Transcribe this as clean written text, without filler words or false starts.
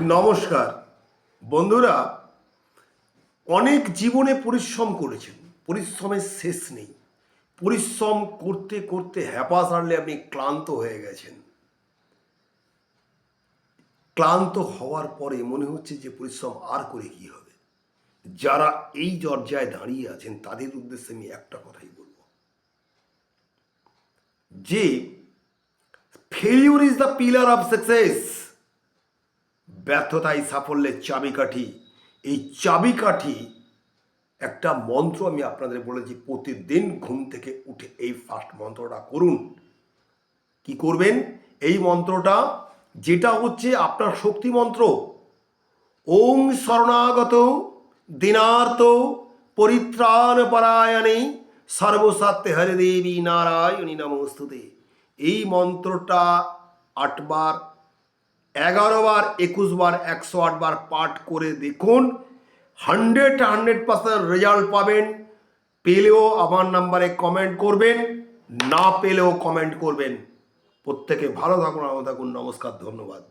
নমস্কার বন্ধুরা, অনেক জীবনে পরিশ্রম করেছেন, পরিশ্রমের শেষ নেই। পরিশ্রম করতে করতে হ্যাপা সারলে আপনি ক্লান্ত হয়ে গেছেন। ক্লান্ত হওয়ার পরে মনে হচ্ছে যে পরিশ্রম আর করে কি হবে। যারা এই দরজায় দাঁড়িয়ে আছেন তাদের উদ্দেশ্যে আমি একটা কথাই বলবো, যে failure is the pillar of success. ব্যর্থতাই সাফল্যের চাবিকাঠি। এই চাবিকাঠি একটা মন্ত্র আমি আপনাদের বলেছি, প্রতিদিন ঘুম থেকে উঠে এই ফার্স্ট মন্ত্রটা করুন। কি করবেন? এই মন্ত্রটা যেটা হচ্ছে আপনার শক্তি মন্ত্র। ওং শরণাগত দীনার্ত পরিত্রাণ পরায়ণে সর্বসত্য হরে দেবী নারায়ণী নমস্তুতে। এই মন্ত্রটা 8 বার, 11 বার, 21 বার, 108 বার পাঠ করে দেখুন। 100% রেজাল্ট পাবেন। পেলেও আমার নাম্বারে কমেন্ট করবেন, না পেলেও কমেন্ট করবেন। প্রত্যেকে ভালো থাকুন, ভালো থাকুন। নমস্কার, ধন্যবাদ।